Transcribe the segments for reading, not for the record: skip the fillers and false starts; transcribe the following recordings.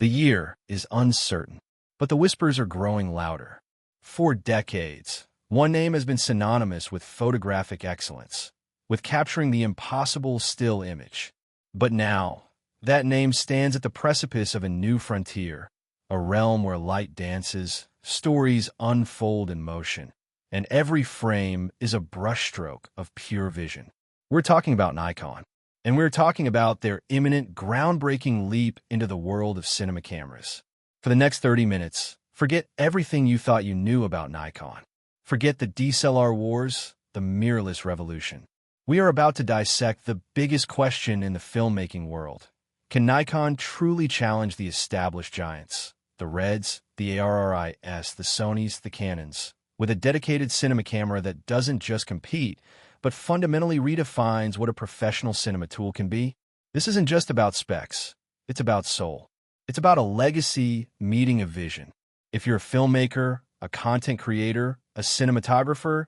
The year is uncertain, but the whispers are growing louder. For decades, one name has been synonymous with photographic excellence, with capturing the impossible still image. But now, that name stands at the precipice of a new frontier, a realm where light dances, stories unfold in motion, and every frame is a brushstroke of pure vision. We're talking about Nikon, and we're talking about their imminent, groundbreaking leap into the world of cinema cameras. For the next 30 minutes, forget everything you thought you knew about Nikon. Forget the DSLR wars, the mirrorless revolution. We are about to dissect the biggest question in the filmmaking world. Can Nikon truly challenge the established giants, the REDs, the RRIs, the Sonys, the Canons, with a dedicated cinema camera that doesn't just compete, but fundamentally redefines what a professional cinema tool can be? This isn't just about specs. It's about soul. It's about a legacy meeting a vision. If you're a filmmaker, a content creator, a cinematographer,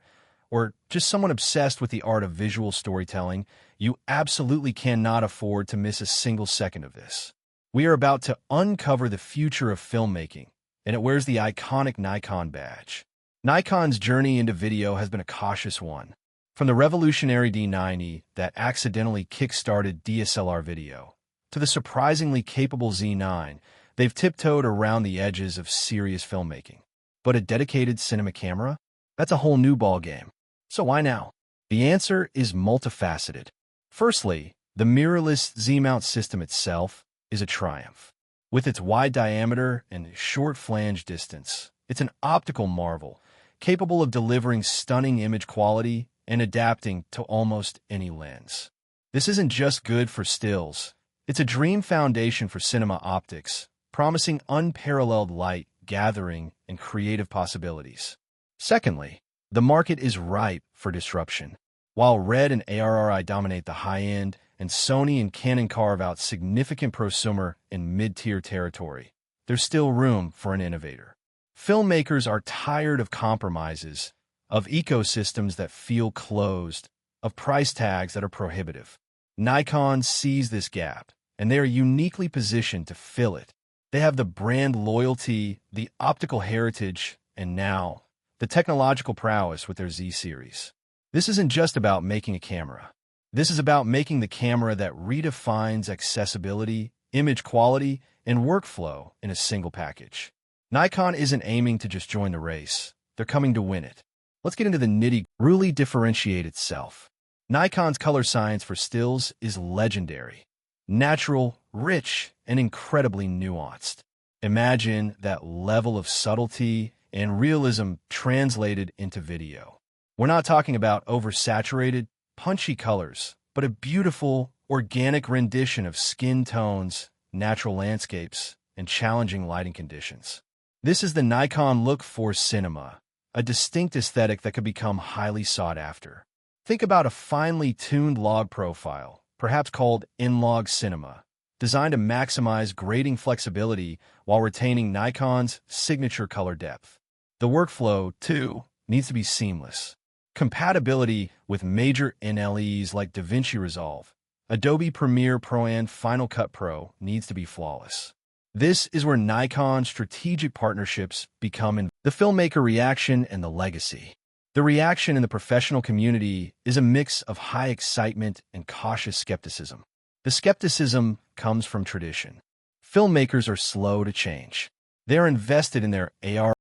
or just someone obsessed with the art of visual storytelling, you absolutely cannot afford to miss a single second of this. We are about to uncover the future of filmmaking, and it wears the iconic Nikon badge. Nikon's journey into video has been a cautious one. From the revolutionary D9E that accidentally kick-started DSLR video, to the surprisingly capable Z9, they've tiptoed around the edges of serious filmmaking. But a dedicated cinema camera? That's a whole new ballgame. So why now? The answer is multifaceted. Firstly, the mirrorless Z-mount system itself is a triumph. With its wide diameter and short flange distance, it's an optical marvel, capable of delivering stunning image quality and adapting to almost any lens. This isn't just good for stills. It's a dream foundation for cinema optics, promising unparalleled light, gathering, and creative possibilities. Secondly, the market is ripe for disruption. While RED and ARRI dominate the high-end, and Sony and Canon carve out significant prosumer and mid-tier territory, there's still room for an innovator. Filmmakers are tired of compromises, of ecosystems that feel closed, of price tags that are prohibitive. Nikon sees this gap, and they are uniquely positioned to fill it. They have the brand loyalty, the optical heritage, and now, the technological prowess with their Z series. This isn't just about making a camera. This is about making the camera that redefines accessibility, image quality, and workflow in a single package. Nikon isn't aiming to just join the race. They're coming to win it. Let's get into the nitty-gritty. Really differentiate itself. Nikon's color science for stills is legendary. Natural, rich, and incredibly nuanced. Imagine that level of subtlety and realism translated into video. We're not talking about oversaturated, punchy colors, but a beautiful, organic rendition of skin tones, natural landscapes, and challenging lighting conditions. This is the Nikon look for cinema, a distinct aesthetic that could become highly sought after. Think about a finely tuned log profile, perhaps called in-log cinema, designed to maximize grading flexibility while retaining Nikon's signature color depth. The workflow, too, needs to be seamless. Compatibility with major NLEs like DaVinci Resolve, Adobe Premiere Pro, and Final Cut Pro needs to be flawless. This is where Nikon's strategic partnerships become the filmmaker reaction and the legacy. The reaction in the professional community is a mix of high excitement and cautious skepticism. The skepticism comes from tradition. Filmmakers are slow to change. They are invested in their AR